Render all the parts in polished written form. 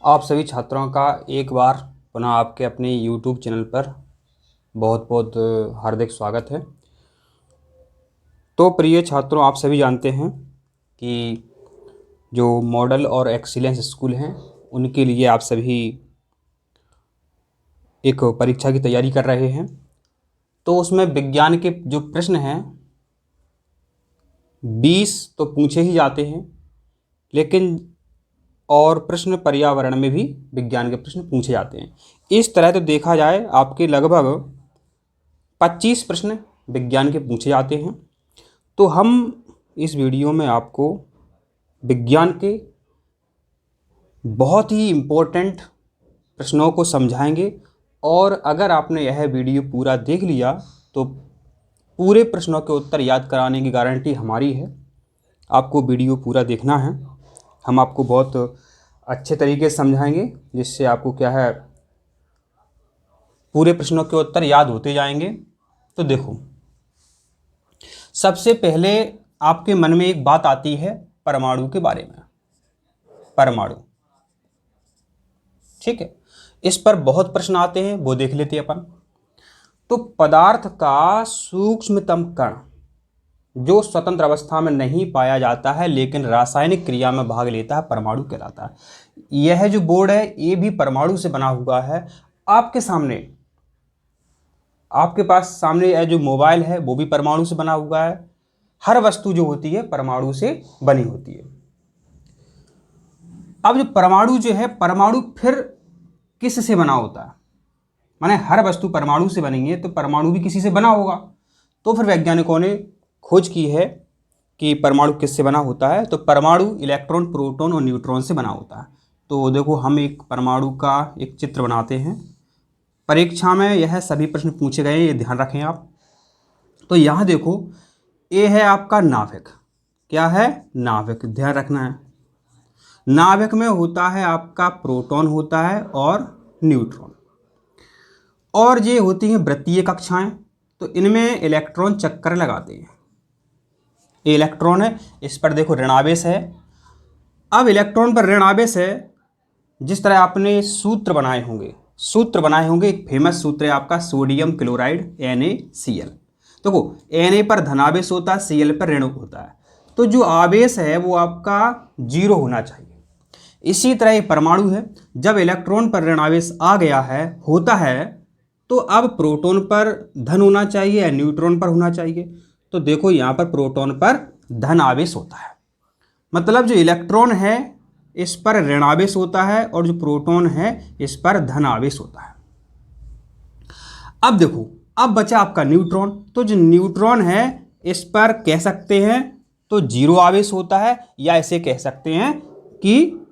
आप सभी छात्रों का एक बार पुनः आपके अपने YouTube चैनल पर बहुत बहुत हार्दिक स्वागत है। तो प्रिय छात्रों, आप सभी जानते हैं कि जो मॉडल और एक्सीलेंस स्कूल हैं उनके लिए आप सभी एक परीक्षा की तैयारी कर रहे हैं। तो उसमें विज्ञान के जो प्रश्न हैं 20 तो पूछे ही जाते हैं, लेकिन और प्रश्न पर्यावरण में भी विज्ञान के प्रश्न पूछे जाते हैं। इस तरह तो देखा जाए आपके लगभग 25 प्रश्न विज्ञान के पूछे जाते हैं। तो हम इस वीडियो में आपको विज्ञान के बहुत ही इम्पोर्टेंट प्रश्नों को समझाएंगे, और अगर आपने यह वीडियो पूरा देख लिया तो पूरे प्रश्नों के उत्तर याद कराने की गारंटी हमारी है। आपको वीडियो पूरा देखना है, हम आपको बहुत अच्छे तरीके से समझाएंगे जिससे आपको क्या है पूरे प्रश्नों के उत्तर याद होते जाएंगे। तो देखो, सबसे पहले आपके मन में एक बात आती है परमाणु के बारे में। परमाणु, ठीक है, इस पर बहुत प्रश्न आते हैं, वो देख लेते हैं अपन। तो पदार्थ का सूक्ष्मतम कण जो स्वतंत्र अवस्था में नहीं पाया जाता है लेकिन रासायनिक क्रिया में भाग लेता है, परमाणु कहलाता है। यह जो बोर्ड है ये भी परमाणु से बना हुआ है। आपके सामने, आपके पास सामने यह जो मोबाइल है वो भी परमाणु से बना हुआ है। हर वस्तु जो होती है परमाणु से बनी होती है। अब जो परमाणु जो है, परमाणु फिर किस से बना होता है? माने हर वस्तु परमाणु से बनी है तो परमाणु भी किसी से बना होगा। तो फिर वैज्ञानिकों ने खोज की है कि परमाणु किससे बना होता है। तो परमाणु इलेक्ट्रॉन, प्रोटॉन और न्यूट्रॉन से बना होता है। तो देखो, हम एक परमाणु का एक चित्र बनाते हैं। परीक्षा में यह सभी प्रश्न पूछे गए, ये ध्यान रखें आप। तो यहाँ देखो, ये है आपका नाभिक। क्या है? नाभिक, ध्यान रखना है। नाभिक में होता है आपका प्रोटॉन होता है और न्यूट्रॉन, और ये होती हैं वृत्तीय कक्षाएं। तो इनमें इलेक्ट्रॉन चक्कर लगाते हैं। ये इलेक्ट्रॉन है, इस पर देखो ऋणावेश है। अब इलेक्ट्रॉन पर ऋणावेश है, जिस तरह आपने सूत्र बनाए होंगे। एक फेमस सूत्र है आपका सोडियम क्लोराइड NaCl। देखो, Na पर धनावेश होता है, Cl पर ऋण होता है। तो जो आवेश है वो आपका 0 होना चाहिए। इसी तरह ये परमाणु है, जब इलेक्ट्रॉन पर ऋणावेश आ गया है, होता है, तो अब प्रोटॉन पर धन होना चाहिए या न्यूट्रॉन पर होना चाहिए। तो देखो, यहाँ पर प्रोटॉन पर धन आवेश होता है। मतलब जो इलेक्ट्रॉन है इस पर ऋणावेश होता है और जो प्रोटॉन है इस पर धन आवेश होता है। अब देखो, अब बचा आपका न्यूट्रॉन। तो जो न्यूट्रॉन है इस पर कह सकते हैं तो 0 आवेश होता है, या इसे कह सकते हैं कि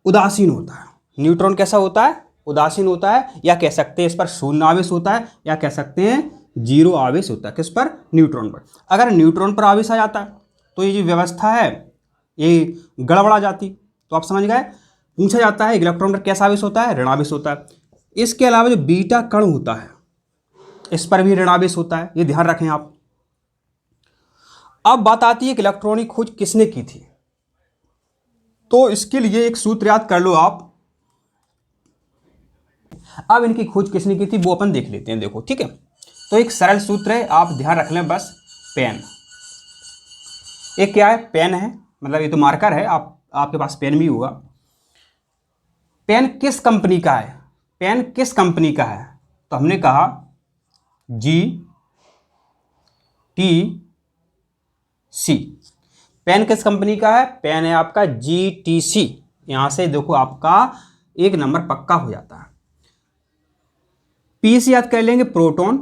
उदासीन होता है। न्यूट्रॉन कैसा होता है? उदासीन होता है। या कह सकते हैं इस पर शून्य आवेश होता है, या कह सकते हैं 0 आवेश होता है। किस पर? न्यूट्रॉन पर। अगर न्यूट्रॉन पर आवेश आ जाता है तो ये जो व्यवस्था है ये गड़बड़ा जाती। तो आप समझ गए, पूछा जाता है इलेक्ट्रॉन पर कैसा आवेश होता है? ऋणावेश होता है। इसके अलावा जो बीटा कण होता है इस पर भी ऋणावेश होता है, ये ध्यान रखें आप। अब बात आती है कि इलेक्ट्रॉन की खोज किसने की थी। तो इसके लिए एक सूत्र याद कर लो आप। अब इनकी खोज किसने की थी वो अपन देख लेते हैं। देखो, ठीक है, तो एक सरल सूत्र है, आप ध्यान रख लें बस। पेन, एक क्या है? पेन है, मतलब ये तो मार्कर है, आपके पास पेन भी होगा। पेन किस कंपनी का है? पेन किस कंपनी का है? तो हमने कहा GTC। पेन किस कंपनी का है? पेन है आपका GTC। यहां से देखो आपका एक नंबर पक्का हो जाता है। P से याद कर लेंगे प्रोटॉन।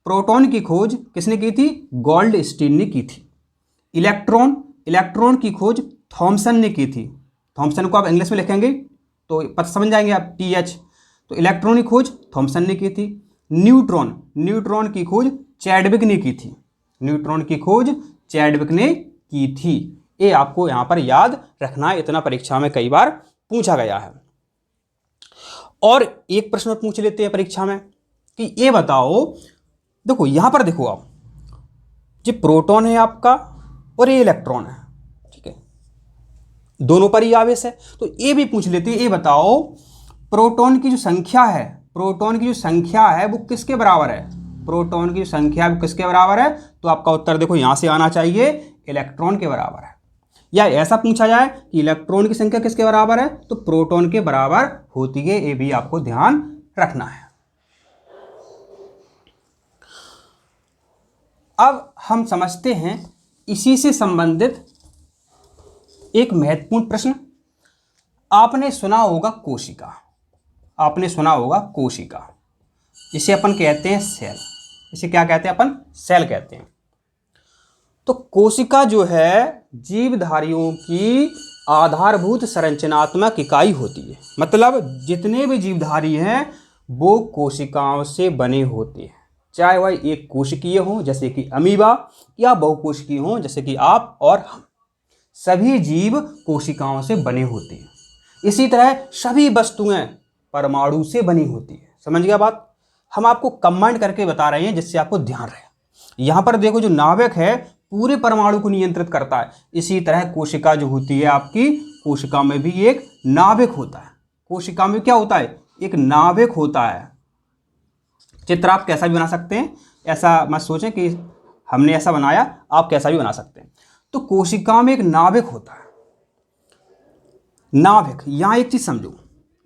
प्रोटॉन की खोज किसने की थी? गोल्डस्टीन ने की थी। इलेक्ट्रॉन की खोज थॉमसन ने की थी। थॉमसन को आप इंग्लिश में लिखेंगे तो पता समझ जाएंगे आप, TH। तो इलेक्ट्रॉन की खोज थॉमसन ने की थी। न्यूट्रॉन की खोज चैडविक ने की थी। न्यूट्रॉन की खोज चैडविक ने की थी। ये आपको यहां पर याद रखना है, इतना परीक्षा में कई बार पूछा गया है। और एक प्रश्न पूछ लेते हैं परीक्षा में कि ये बताओ, देखो यहां पर देखो आप, ये प्रोटॉन है आपका और ये इलेक्ट्रॉन है, ठीक है। दोनों पर ही आवेश है। तो ये भी पूछ लेते हैं, ये बताओ प्रोटॉन की जो संख्या है, प्रोटॉन की जो संख्या है वो किसके बराबर है? प्रोटॉन की जो संख्या है वो किसके बराबर है? तो आपका उत्तर देखो यहाँ से आना चाहिए, इलेक्ट्रॉन के बराबर है। या ऐसा पूछा जाए कि इलेक्ट्रॉन की संख्या किसके बराबर है, तो प्रोटॉन के बराबर होती है। ये भी आपको ध्यान रखना है। अब हम समझते हैं इसी से संबंधित एक महत्वपूर्ण प्रश्न। आपने सुना होगा कोशिका, आपने सुना होगा कोशिका, इसे अपन कहते हैं सेल। इसे क्या कहते हैं अपन? सेल कहते हैं। तो कोशिका जो है जीवधारियों की आधारभूत संरचनात्मक इकाई होती है। मतलब जितने भी जीवधारी हैं वो कोशिकाओं से बने होते हैं, चाहे वह एक कोशिकीय हो जैसे कि अमीबा, या बहुकोशिकीय हो जैसे कि आप और हम। सभी जीव कोशिकाओं से बने होते हैं। इसी तरह सभी वस्तुएं परमाणु से बनी होती है। समझ गया बात? हम आपको कंबाइंड करके बता रहे हैं जिससे आपको ध्यान रहे। यहाँ पर देखो जो नाभिक है पूरे परमाणु को नियंत्रित करता है। इसी तरह कोशिका जो होती है आपकी, कोशिका में भी एक नाभिक होता है। कोशिका में क्या होता है? एक नाभिक होता है। चित्र आप कैसा भी बना सकते हैं, ऐसा मत सोचें कि हमने ऐसा बनाया, आप कैसा भी बना सकते हैं। तो कोशिका में एक नाभिक होता है। नाभिक, यहां एक चीज समझो,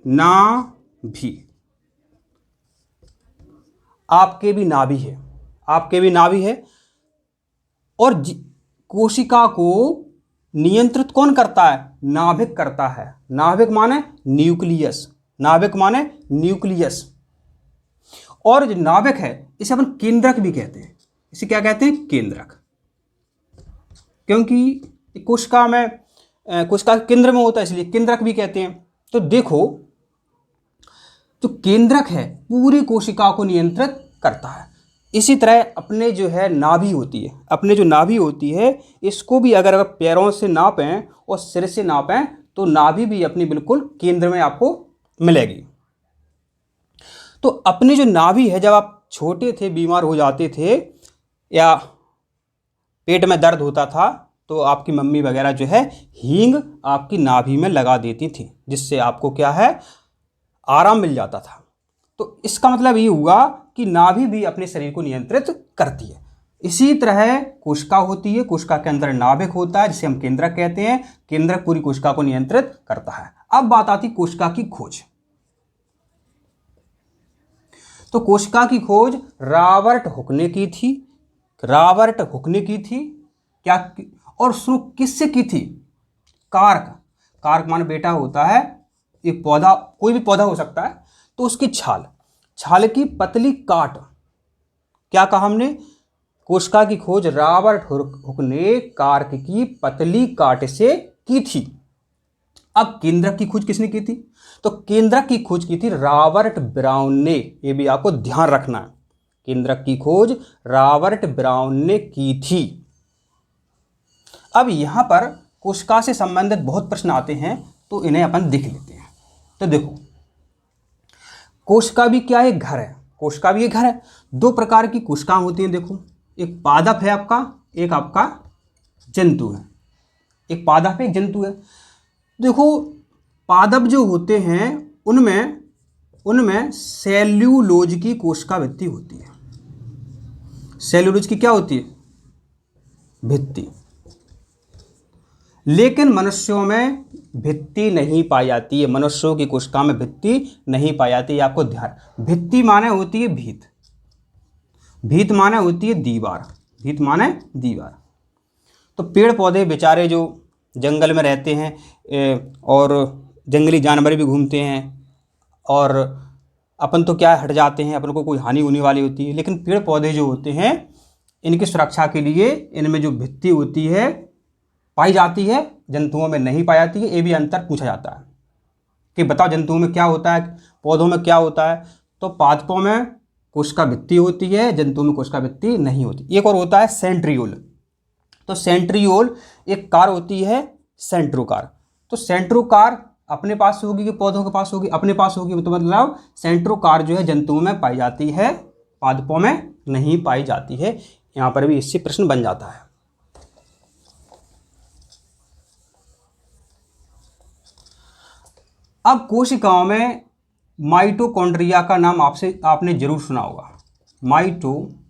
नाभि, आपके भी नाभि है, आपके भी नाभि है। और कोशिका को नियंत्रित कौन करता है? नाभिक करता है। नाभिक माने न्यूक्लियस, नाभिक माने न्यूक्लियस। और जो नाभिक है इसे अपन केंद्रक भी कहते हैं। इसे क्या कहते हैं? केंद्रक। क्योंकि कोशिका में, कोशिका केंद्र में होता है इसलिए केंद्रक भी कहते हैं। तो देखो जो केंद्रक है पूरी कोशिका को नियंत्रित करता है। इसी तरह अपने जो है नाभि होती है, अपने जो नाभि होती है इसको भी अगर पैरों से नापें और सिर से नापें तो नाभि भी अपनी बिल्कुल केंद्र में आपको मिलेगी। तो अपनी जो नाभि है, जब आप छोटे थे बीमार हो जाते थे या पेट में दर्द होता था तो आपकी मम्मी वगैरह जो है हींग आपकी नाभि में लगा देती थी, जिससे आपको क्या है? आराम मिल जाता था। तो इसका मतलब ये हुआ कि नाभि भी अपने शरीर को नियंत्रित करती है। इसी तरह कोशिका होती है, कोशिका के अंदर नाभिक होता है जिसे हम केंद्रक कहते हैं। केंद्रक पूरी कोशिका को नियंत्रित करता है। अब बात आती कोशिका की खोज। तो कोशिका की खोज रॉबर्ट हुक ने की थी। रॉबर्ट हुक ने की थी क्या? और शुरू किससे की थी? कार्क। कार्क माने बेटा होता है, एक पौधा, कोई भी पौधा हो सकता है, तो उसकी छाल, छाल की पतली काट। क्या कहा हमने? कोशिका की खोज रॉबर्ट हुक ने कार्क की पतली काट से की थी। अब केंद्रक की खोज किसने की थी? तो केंद्रक की खोज की थी रॉबर्ट ब्राउन ने। यह भी आपको ध्यान रखना है, केंद्रक की खोज रॉबर्ट ब्राउन ने की थी। अब यहां पर कोशिका से संबंधित बहुत प्रश्न आते हैं तो इन्हें अपन देख लेते हैं। तो देखो कोशिका भी क्या है? घर है। कोशिका भी एक घर है। दो प्रकार की कोशिकाएं होती हैं। देखो एक पादप है आपका, एक आपका जंतु है। एक पादप है, एक जंतु है। देखो पादप जो होते हैं उनमें सेल्यूलोज की कोशिका भित्ति होती है। सेल्यूलोज की क्या होती है? भित्ति। लेकिन मनुष्यों में भित्ति नहीं पाई जाती है। मनुष्यों की कोशिका में भित्ति नहीं पाई जाती है। आपको ध्यान, भित्ति माने होती है भीत, भीत माने होती है दीवार, भीत माने दीवार। तो पेड़ पौधे बेचारे जो जंगल में रहते हैं और जंगली जानवर भी घूमते हैं, और अपन तो क्या हट जाते हैं, अपन को कोई हानि होने वाली होती है। लेकिन पेड़ पौधे जो होते हैं इनकी सुरक्षा के लिए इनमें जो भित्ति होती है पाई जाती है, जंतुओं में नहीं पाई जाती है। ये भी अंतर पूछा जाता है कि बताओ जंतुओं में क्या होता है, पौधों में क्या होता है। तो पादपों में कोशिका भित्ति होती है, जंतुओं में कोशिका भित्ति नहीं होती। एक और होता है सेंट्रियोल। तो सेंट्रियोल एक कार होती है सेंट्रोकार। तो सेंट्रोकार अपने पास होगी कि पौधों के पास होगी? अपने पास होगी। तो मतलब सेंट्रोकार जो है जंतुओं में पाई जाती है, पादपों में नहीं पाई जाती है। यहाँ पर भी इससे प्रश्न बन जाता है। अब कोशिकाओं में माइटोकॉन्ड्रिया का नाम आपने जरूर सुना होगा, माइटोकॉन्ड्रिया।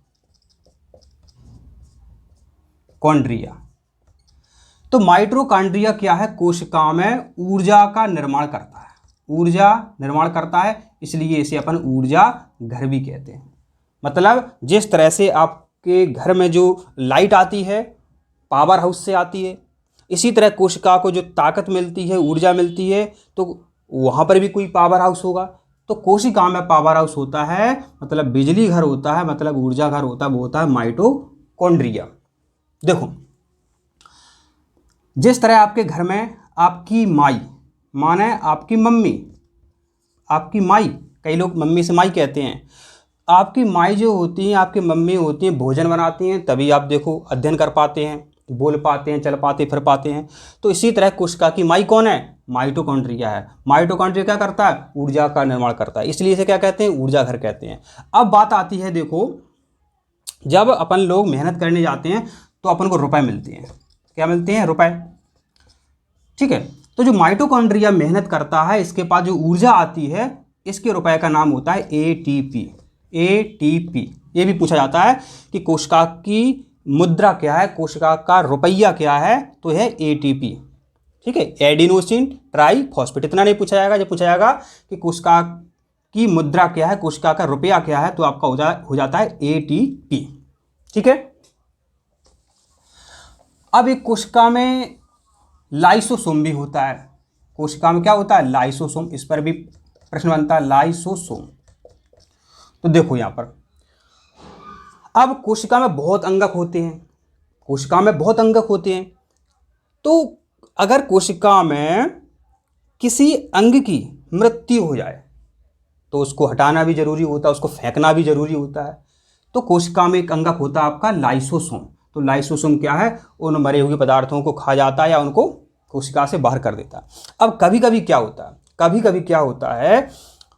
तो माइटोकॉन्ड्रिया क्या है? कोशिकाओं में ऊर्जा का निर्माण करता है, ऊर्जा निर्माण करता है, इसलिए इसे अपन ऊर्जा घर भी कहते हैं। मतलब जिस तरह से आपके घर में जो लाइट आती है पावर हाउस से आती है, इसी तरह कोशिका को जो ताकत मिलती है, ऊर्जा मिलती है, तो वहाँ पर भी कोई पावर हाउस होगा। तो कोशिका में पावर हाउस होता है, मतलब बिजली घर होता है, मतलब ऊर्जा घर होता है, वो होता है माइटोकॉन्ड्रिया। देखो, जिस तरह आपके घर में आपकी माई, माने आपकी मम्मी, आपकी माई, कई लोग मम्मी से माई कहते हैं, आपकी माई जो होती हैं, आपकी मम्मी होती हैं, भोजन बनाती हैं, तभी आप देखो अध्ययन कर पाते हैं, बोल पाते हैं, चल पाते, फिर पाते हैं। तो इसी तरह कोशिका की माई कौन है? माइटोकॉन्ड्रिया है। माइटोकॉन्ड्रिया क्या करता है? ऊर्जा का निर्माण करता है, इसलिए इसे क्या कहते हैं? ऊर्जा घर कहते हैं। अब बात आती है, देखो, जब अपन लोग मेहनत करने जाते हैं तो अपन को रुपए मिलते हैं। क्या मिलते हैं? रुपए। ठीक है, तो जो माइटोकॉन्ड्रिया मेहनत करता है, इसके पास जो ऊर्जा आती है, इसके रुपए का नाम होता है एटीपी। एटीपी। ये भी पूछा जाता है कि कोशिका की मुद्रा क्या है, कोशिका का रुपया क्या है, तो यह एटीपी। ठीक है, एडिनोसिन ट्राइफॉस्फेट। इतना नहीं पूछा जाएगा। जब पूछा जाएगा कि कोशिका की मुद्रा क्या है, कोशिका का रुपया क्या है, तो आपका हो जाता है एटीपी। ठीक है, अब एक कोशिका में लाइसोसोम भी होता है। कोशिका में क्या होता है? लाइसोसोम। इस पर भी प्रश्न बनता है, लाइसोसोम। तो देखो यहां पर, अब कोशिका में बहुत अंगक होते हैं, कोशिका में बहुत अंगक होते हैं। तो अगर कोशिका में किसी अंग की मृत्यु हो जाए तो उसको हटाना भी जरूरी होता है, उसको फेंकना भी जरूरी होता है। तो कोशिका में एक अंगक होता है आपका लाइसोसोम। तो लाइसोसोम क्या है? उन मरे हुए पदार्थों को खा जाता है या उनको कोशिका से बाहर कर देता है। अब कभी कभी क्या होता है, कभी कभी क्या होता है,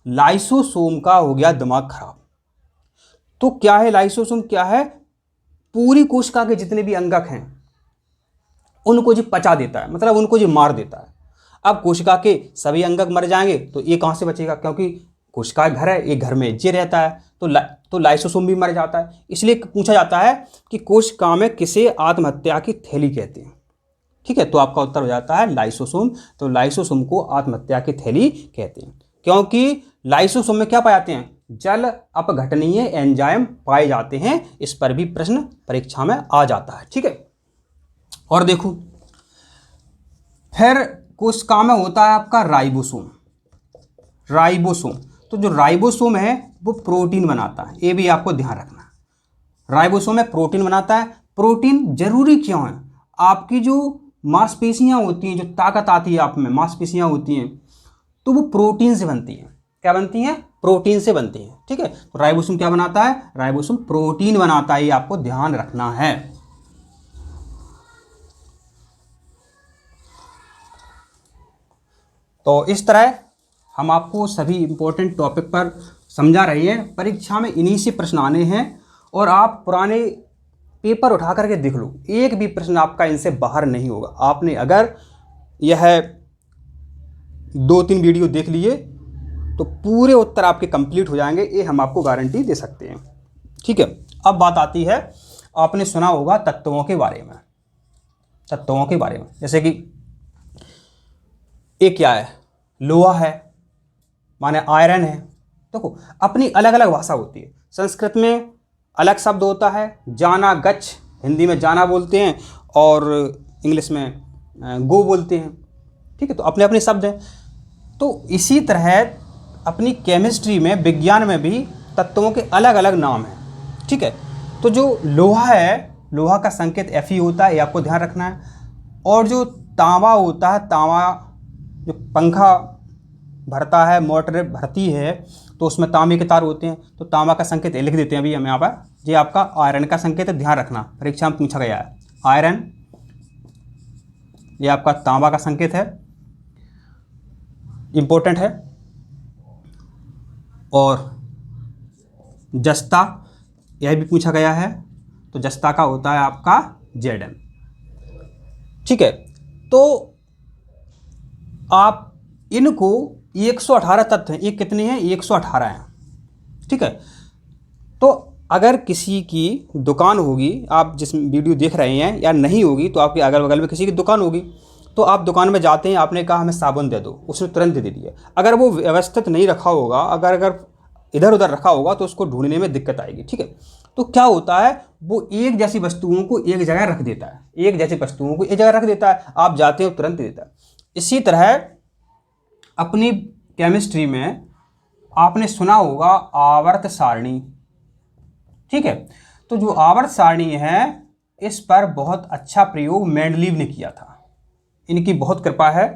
लाइसोसोम का हो गया दिमाग खराब। तो क्या है लाइसोसोम? क्या है? पूरी कोशिका के जितने भी अंगक हैं उनको जो पचा देता है, मतलब उनको जो मार देता है। अब कोशिका के सभी अंगक मर जाएंगे तो ये कहाँ से बचेगा? क्योंकि कोशिका घर है, ये घर में जे रहता है, तो लाइसोसोम भी मर जाता है। इसलिए पूछा जाता है कि कोशिका में किसे आत्महत्या की थैली कहते हैं। ठीक है, तो आपका उत्तर हो जाता है लाइसोसोम। तो लाइसोसोम को आत्महत्या की थैली कहते हैं, क्योंकि लाइसोसोम में क्या पाए जाते हैं? जल अपघटनीय एंजाइम पाए जाते हैं। इस पर भी प्रश्न परीक्षा में आ जाता है। ठीक है, और देखो, फिर कोशिका में होता है आपका राइबोसोम। राइबोसोम, तो जो राइबोसोम है वो प्रोटीन बनाता है, ये भी आपको ध्यान रखना। राइबोसोम में प्रोटीन बनाता है। प्रोटीन जरूरी क्यों है? आपकी जो मांसपेशियां होती हैं, जो ताकत आती है आप में, मांसपेशियां होती हैं, तो वो प्रोटीन से बनती हैं। क्या बनती हैं? प्रोटीन से बनती हैं। ठीक है, तो राइबोसोम क्या बनाता है? राइबोसोम प्रोटीन बनाता है, ये आपको ध्यान रखना है। तो इस तरह हम आपको सभी इंपॉर्टेंट टॉपिक पर समझा रहे हैं। परीक्षा में इन्हीं से प्रश्न आने हैं, और आप पुराने पेपर उठा करके देख लो, एक भी प्रश्न आपका इनसे बाहर नहीं होगा। आपने अगर यह 2-3 वीडियो देख लिए तो पूरे उत्तर आपके कंप्लीट हो जाएंगे, ये हम आपको गारंटी दे सकते हैं। ठीक है, अब बात आती है, आपने सुना होगा तत्वों के बारे में। तत्वों के बारे में, जैसे कि ये क्या है? लोहा है, माने आयरन है। देखो, अपनी अलग अलग भाषा होती है। संस्कृत में अलग शब्द होता है, जाना गच्छ, हिंदी में जाना बोलते हैं, और इंग्लिश में गो बोलते हैं। ठीक है, तो अपने अपने शब्द हैं। तो इसी तरह अपनी केमिस्ट्री में, विज्ञान में भी तत्वों के अलग अलग नाम हैं। ठीक है, तो जो लोहा है, लोहा का संकेत Fe होता है, ये आपको ध्यान रखना है। और जो तांबा होता है, तांबा जो पंखा भरता है, मोटर भरती है, तो उसमें तांबे के तार होते हैं, तो तांबा का संकेत लिख देते हैं अभी हम यहाँ पर। ये आपका आयरन का संकेत है, ध्यान रखना, परीक्षा में पूछा गया है। आयरन, ये आपका तांबा का संकेत है, इंपॉर्टेंट है। और जस्ता, यह भी पूछा गया है, तो जस्ता का होता है आपका Zn। ठीक है, तो आप इनको 118 तत्व हैं। ये कितने हैं? 118 हैं। ठीक है। तो अगर किसी की दुकान होगी, आप जिस वीडियो देख रहे हैं, या नहीं होगी तो आपके अगल बगल में किसी की दुकान होगी, तो आप दुकान में जाते हैं, आपने कहा हमें साबुन दे दो, उसने तुरंत दे दिया। अगर वो व्यवस्थित नहीं रखा होगा, अगर इधर उधर रखा होगा, तो उसको ढूंढने में दिक्कत आएगी। ठीक है। तो क्या होता है, वो एक जैसी वस्तुओं को एक जगह रख देता है, एक जैसी वस्तुओं को एक जगह रख देता है, आप जाते हो तुरंत दे देता है। इसी तरह अपनी केमिस्ट्री में आपने सुना होगा आवर्त सारणी। ठीक है। तो जो आवर्त सारणी है, इस पर बहुत अच्छा प्रयोग मेंडलीव ने किया था। इनकी बहुत कृपा है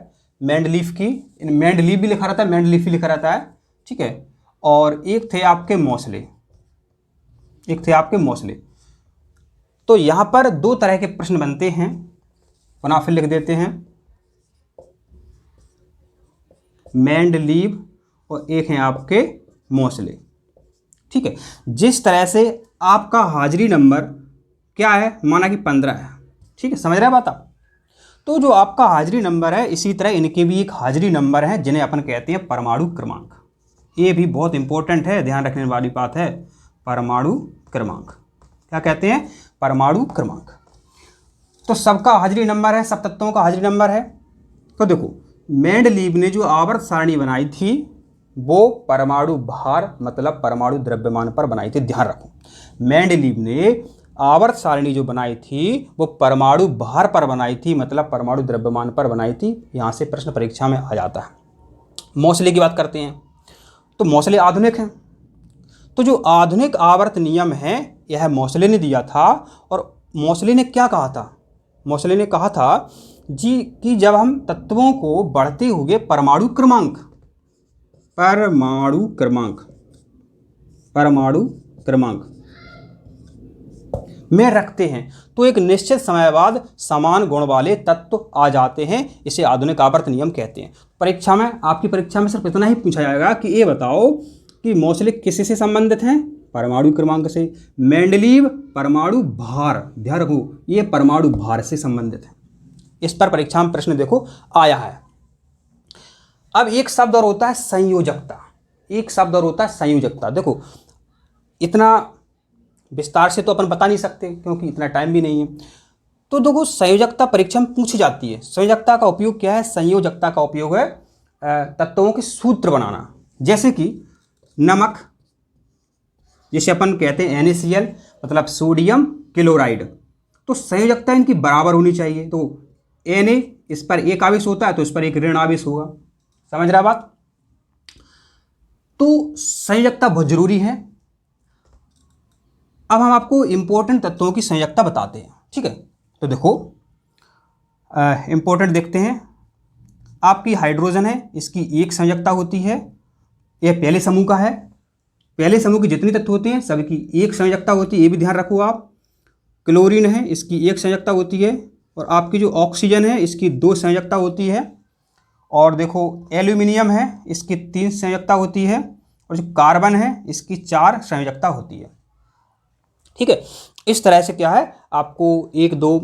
मेंडलीव की। मेंडलीव भी लिखा रहता है, मेंडलीव भी लिखा रहता है। ठीक है। और एक थे आपके मोसले, एक थे आपके मोसले। तो यहां पर दो तरह के प्रश्न बनते हैं, पुनः फिर लिख देते हैं, मेंडलीव और एक हैं आपके मोसले। ठीक है। जिस तरह से आपका हाजिरी नंबर क्या है, माना कि 15 है। ठीक है, समझ रहे हैं बात आप? तो जो आपका हाजिरी नंबर है, इसी तरह इनके भी एक हाजिरी नंबर है, जिन्हें अपन कहते हैं परमाणु क्रमांक। ये भी बहुत इंपॉर्टेंट है, ध्यान रखने वाली बात है। परमाणु क्रमांक क्या कहते हैं? परमाणु क्रमांक। तो सबका हाजिरी नंबर है, सब तत्वों का हाजिरी नंबर है। तो देखो, मेंडलीव ने जो आवर्त सारणी बनाई थी, वो परमाणु भार मतलब परमाणु द्रव्यमान पर बनाई थी। ध्यान रखो, मेंडलीव ने आवर्त सारणी जो बनाई थी, वो परमाणु भार पर बनाई थी, मतलब परमाणु द्रव्यमान पर बनाई थी। यहाँ से प्रश्न परीक्षा में आ जाता है। मोसले की बात करते हैं, तो मोसले आधुनिक हैं। तो जो आधुनिक आवर्त नियम है, यह मोसले ने दिया था। और मोसले ने क्या कहा था? मोसले ने कहा था जी कि जब हम तत्वों को बढ़ते हुए परमाणु क्रमांक में रखते हैं, तो एक निश्चित समय बाद समान गुण वाले तत्व आ जाते हैं। इसे आधुनिक आवर्त नियम कहते हैं। परीक्षा में, आपकी परीक्षा में सिर्फ इतना ही पूछा जाएगा कि ये बताओ कि मोसले किससे संबंधित हैं? परमाणु क्रमांक से। मेंडलीव परमाणु भार, ध्यान रखो, ये परमाणु भार से संबंधित है। इस पर परीक्षा में प्रश्न देखो आया है। अब एक शब्द और होता है संयोजकता, एक शब्द और होता है संयोजकता। देखो, इतना विस्तार से तो अपन बता नहीं सकते, क्योंकि इतना टाइम भी नहीं है। तो देखो, संयोजकता परीक्षा में पूछी जाती है। संयोजकता का उपयोग क्या है? संयोजकता का उपयोग है तत्वों के सूत्र बनाना। जैसे कि नमक, जिसे अपन कहते हैं NaCl, मतलब सोडियम क्लोराइड। तो संयोजकता इनकी बराबर होनी चाहिए। तो Na इस पर एक आवेश होता है, तो इस पर एक ऋण आवेश होगा। समझ रहा बात? तो संयोजकता बहुत जरूरी है। अब हम आपको इंपॉर्टेंट तत्वों की संयोजकता बताते हैं। ठीक है। तो देखो, इंपॉर्टेंट देखते हैं। आपकी हाइड्रोजन है, इसकी एक संयोजकता होती है, यह पहले समूह का है। पहले समूह की जितनी तत्व होते हैं सबकी एक संयोजकता होती है, ये भी ध्यान रखो आप। क्लोरीन है, इसकी एक संयोजकता होती है। और आपकी जो ऑक्सीजन है, इसकी दो संयोजकता होती है। और देखो, एल्यूमिनियम है, इसकी 3 संयोजकता होती है। और जो कार्बन है, इसकी 4 संयोजकता होती है। ठीक है। इस तरह से क्या है, आपको 1, 2,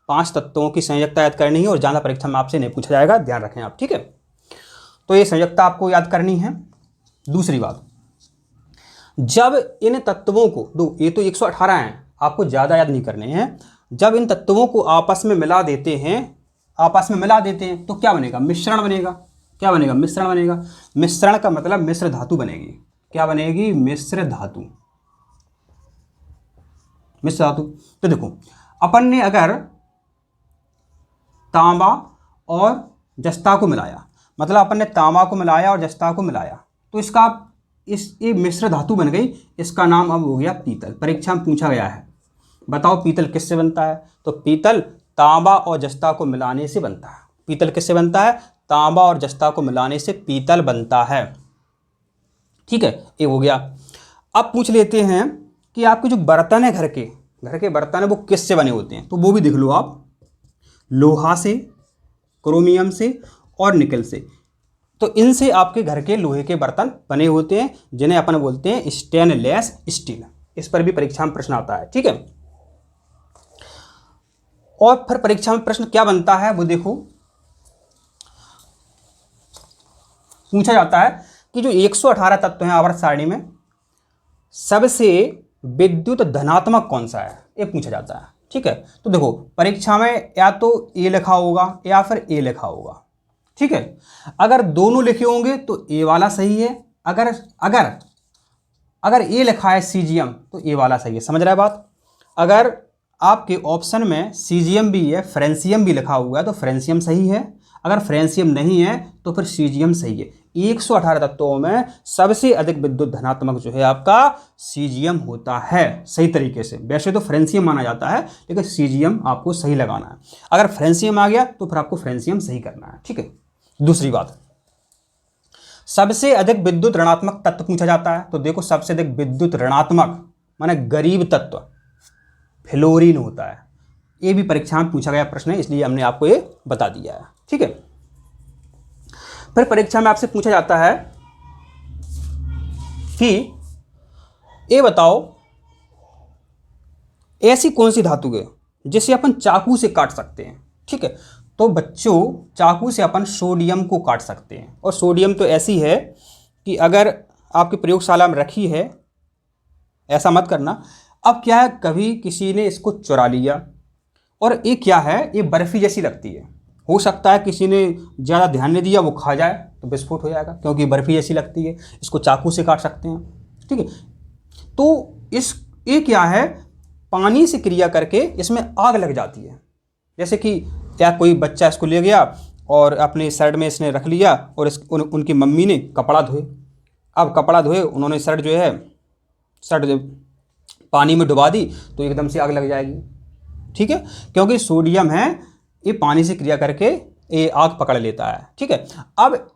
5 तत्वों की संयोजकता याद करनी है, और ज़्यादा परीक्षा में आपसे नहीं पूछा जाएगा, ध्यान रखें आप। ठीक है। तो ये संयोजकता आपको याद करनी है। दूसरी बात, जब इन तत्वों को, दो ये तो 118 हैं, आपको ज़्यादा याद नहीं करने हैं। जब इन तत्वों को आपस में मिला देते हैं, तो क्या बनेगा? मिश्रण बनेगा। क्या बनेगा? मिश्रण बनेगा। मिश्रण का मतलब मिश्र धातु बनेगी। क्या बनेगी? मिश्र धातु। मिश्र धातु। तो देखो, अपन ने अगर तांबा और जस्ता को मिलाया, मतलब अपन ने तांबा को मिलाया और जस्ता को मिलाया, तो इसका ये मिश्र धातु बन गई। इसका नाम अब हो गया पीतल। परीक्षा में पूछा गया है, बताओ पीतल किससे बनता है? तो पीतल तांबा और जस्ता को मिलाने से बनता है। पीतल किससे बनता है? तांबा और जस्ता को मिलाने से पीतल बनता है। ठीक है, ये हो गया। अब पूछ लेते हैं कि आपके जो बर्तन है, घर के बर्तन है, वो किससे बने होते हैं? तो वो भी देख लो आप। लोहा से, क्रोमियम से और निकल से। तो इनसे आपके घर के लोहे के बर्तन बने होते हैं, जिन्हें अपन बोलते हैं स्टेनलेस स्टील। इस पर भी परीक्षा में प्रश्न आता है। ठीक है। और फिर परीक्षा में प्रश्न क्या बनता है वो देखो। पूछा जाता है कि जो 118 तत्व हैं आवर्त सारणी में सबसे विद्युत धनात्मक कौन सा है, ये पूछा जाता है। ठीक है, तो देखो परीक्षा में या तो ए लिखा होगा या फिर ए लिखा होगा। ठीक है, अगर दोनों लिखे होंगे तो ए वाला सही है, अगर अगर अगर ए लिखा है सीजीएम तो ए वाला सही है। समझ रहा है बात? अगर आपके ऑप्शन में सीजीएम भी है, फ्रेंसियम भी लिखा हुआ है तो फ्रेंसियम सही है, अगर फ्रेंसियम नहीं है तो फिर सीजीएम सही है। 118 तत्वों में सबसे अधिक विद्युत धनात्मक जो है आपका सीजीएम होता है सही तरीके से। वैसे तो फ्रेंसियम माना जाता है लेकिन सीजीएम आपको सही लगाना है। अगर फ्रेंसियम आ गया तो फिर आपको फ्रेंसियम सही करना है। ठीक है, दूसरी बात, सबसे अधिक विद्युत ऋणात्मक तत्व पूछा जाता है। तो देखो सबसे अधिक विद्युत ऋणात्मक माने गरीब तत्व फ्लोरीन होता है। ये भी परीक्षा में पूछा गया प्रश्न है, इसलिए हमने आपको ये बता दिया है। ठीक है, फिर परीक्षा में आपसे पूछा जाता है कि ये बताओ ऐसी कौन सी धातु है जिसे अपन चाकू से काट सकते हैं। ठीक है, तो बच्चों चाकू से अपन सोडियम को काट सकते हैं, और सोडियम तो ऐसी है कि अगर आपकी प्रयोगशाला में रखी है, ऐसा मत करना। अब क्या है, कभी किसी ने इसको चुरा लिया और ये क्या है, ये बर्फी जैसी लगती है। हो सकता है किसी ने ज़्यादा ध्यान नहीं दिया, वो खा जाए तो विस्फोट हो जाएगा, क्योंकि बर्फी जैसी लगती है। इसको चाकू से काट सकते हैं। ठीक है, तो ये क्या है, पानी से क्रिया करके इसमें आग लग जाती है। जैसे कि क्या कोई बच्चा इसको ले गया और अपने शर्ट में इसने रख लिया और उनकी मम्मी ने कपड़ा धोए। अब कपड़ा धोए, उन्होंने शर्ट पानी में डुबा दी तो एकदम से आग लग जाएगी। ठीक है, क्योंकि सोडियम है, ये पानी से क्रिया करके ये आग पकड़ लेता है। ठीक है, अब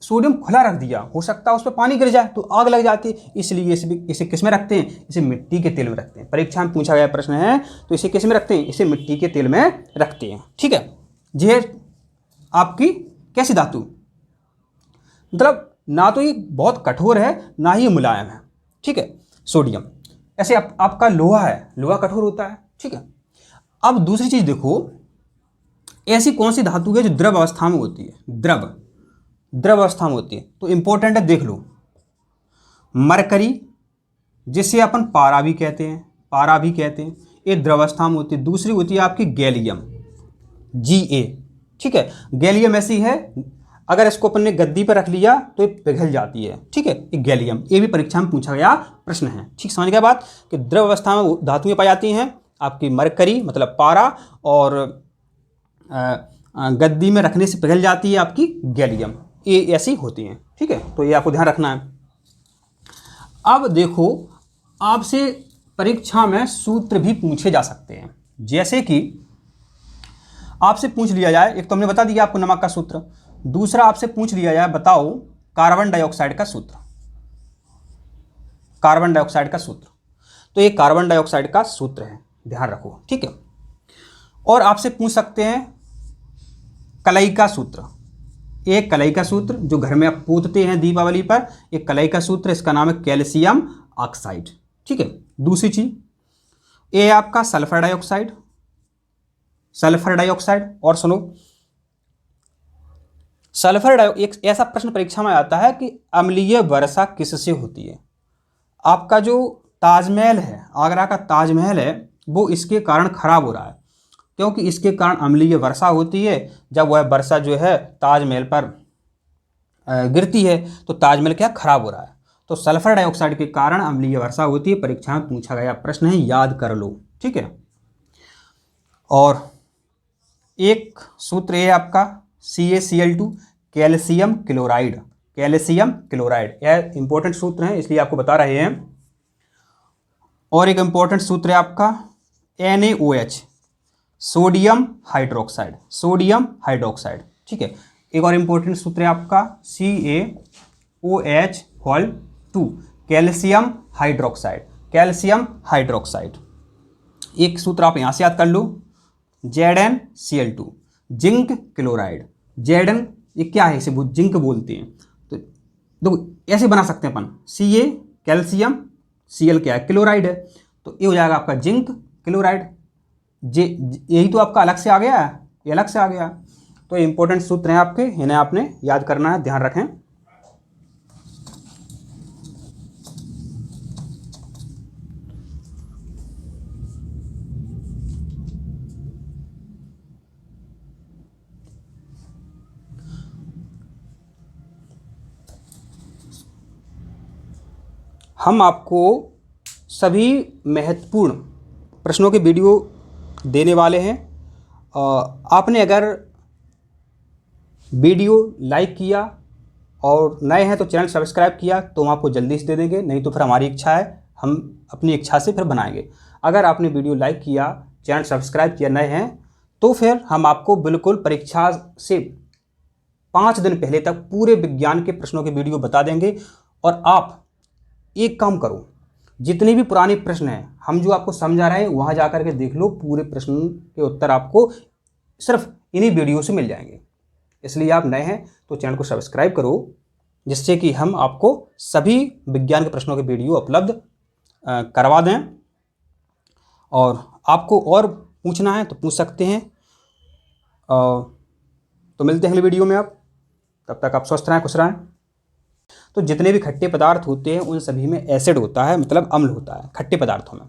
सोडियम खुला रख दिया, हो सकता है उस पर पानी गिर जाए तो आग लग जाती है, इसलिए इसे किस में रखते हैं, इसे मिट्टी के तेल में रखते हैं। परीक्षा में पूछा गया प्रश्न है, तो इसे किस में रखते हैं, इसे मिट्टी के तेल में रखते हैं। ठीक है, यह आपकी कैसी धातु, मतलब ना तो ये बहुत कठोर है ना ही ये मुलायम है। ठीक है, सोडियम ऐसे आपका लोहा है, लोहा कठोर होता है। ठीक है, अब दूसरी चीज देखो, ऐसी कौन सी धातु है जो द्रव अवस्था में होती है, द्रव अवस्था में होती है, तो इंपॉर्टेंट है, देख लो। मरकरी, जिसे अपन पारा भी कहते हैं, ये द्रव अवस्था में होती है। दूसरी होती है आपकी गैलियम, Ga। ठीक है, गैलियम ऐसी है, अगर इसको अपन ने गद्दी पर रख लिया तो ये पिघल जाती है। ठीक है, ये गैलियम, ये भी परीक्षा में पूछा गया प्रश्न है। ठीक, समझ गया बात, कि द्रव अवस्था में धातुएं पाई जाती हैं आपकी मरकरी मतलब पारा, और गद्दी में रखने से पिघल जाती है आपकी गैलियम, ये ऐसी होती हैं। ठीक है, तो ये आपको ध्यान रखना है। अब देखो, आपसे परीक्षा में सूत्र भी पूछे जा सकते हैं। जैसे कि आपसे पूछ लिया जाए, एक तो हमने बता दिया आपको नमक का सूत्र, दूसरा आपसे पूछ लिया जाए बताओ कार्बन डाइऑक्साइड का सूत्र। कार्बन डाइऑक्साइड का सूत्र, तो ये कार्बन डाइऑक्साइड का सूत्र है, ध्यान रखो। ठीक है, और आपसे पूछ सकते हैं कलई का सूत्र। एक कलई का सूत्र जो घर में आप पूछते हैं दीपावली पर, एक कलई का सूत्र, इसका नाम है कैल्शियम ऑक्साइड। ठीक है, दूसरी चीज ये आपका सल्फर डाइऑक्साइड। और सुनो, एक ऐसा प्रश्न परीक्षा में आता है कि अम्लीय वर्षा किससे होती है। आपका जो ताजमहल है, आगरा का ताजमहल है, वो इसके कारण खराब हो रहा है, क्योंकि इसके कारण अम्लीय वर्षा होती है। जब वह वर्षा जो है ताजमहल पर गिरती है तो ताजमहल क्या खराब हो रहा है। तो सल्फर डाइऑक्साइड के कारण अम्लीय वर्षा होती है, परीक्षा में पूछा गया प्रश्न है, याद कर लो। ठीक है, और एक सूत्र है आपका CaCl2 कैल्शियम क्लोराइड। यह इंपॉर्टेंट सूत्र है, इसलिए आपको बता रहे हैं। और एक इंपॉर्टेंट सूत्र है आपका NaOH सोडियम हाइड्रोक्साइड। ठीक है, एक और इंपॉर्टेंट सूत्र है आपका CaOH2 कैल्शियम हाइड्रोक्साइड। एक सूत्र आप यहां से याद कर लो, ZnCl2 जिंक क्लोराइड। Zn ये क्या है, इसे जिंक बोलते हैं। तो देखो ऐसे बना सकते हैं अपन, Ca कैल्शियम, Cl क्या है, क्लोराइड है, तो ये हो जाएगा आपका जिंक क्लोराइड। यही तो आपका अलग से आ गया, ये अलग से आ गया। तो इंपॉर्टेंट सूत्र हैं आपके, इन्हें आपने याद करना है, ध्यान रखें। हम आपको सभी महत्वपूर्ण प्रश्नों के वीडियो देने वाले हैं। आपने अगर वीडियो लाइक किया और नए हैं तो चैनल सब्सक्राइब किया तो हम आपको जल्दी से दे देंगे, नहीं तो फिर हमारी इच्छा है, हम अपनी इच्छा से फिर बनाएंगे। अगर आपने वीडियो लाइक किया, चैनल सब्सक्राइब किया, नए हैं, तो फिर हम आपको बिल्कुल परीक्षा से 5 दिन पहले तक पूरे विज्ञान के प्रश्नों के वीडियो बता देंगे। और आप एक काम करो, जितने भी पुराने प्रश्न हैं हम जो आपको समझा रहे हैं वहाँ जा कर के देख लो, पूरे प्रश्न के उत्तर आपको सिर्फ इन्हीं वीडियो से मिल जाएंगे। इसलिए आप नए हैं तो चैनल को सब्सक्राइब करो, जिससे कि हम आपको सभी विज्ञान के प्रश्नों के वीडियो उपलब्ध करवा दें। और आपको और पूछना है तो पूछ सकते हैं। तो मिलते हैं अगले वीडियो में। आप तब तक आप स्वस्थ रहें, खुश रहें। तो जितने भी खट्टे पदार्थ होते हैं उन सभी में एसिड होता है, मतलब अम्ल होता है खट्टे पदार्थों में।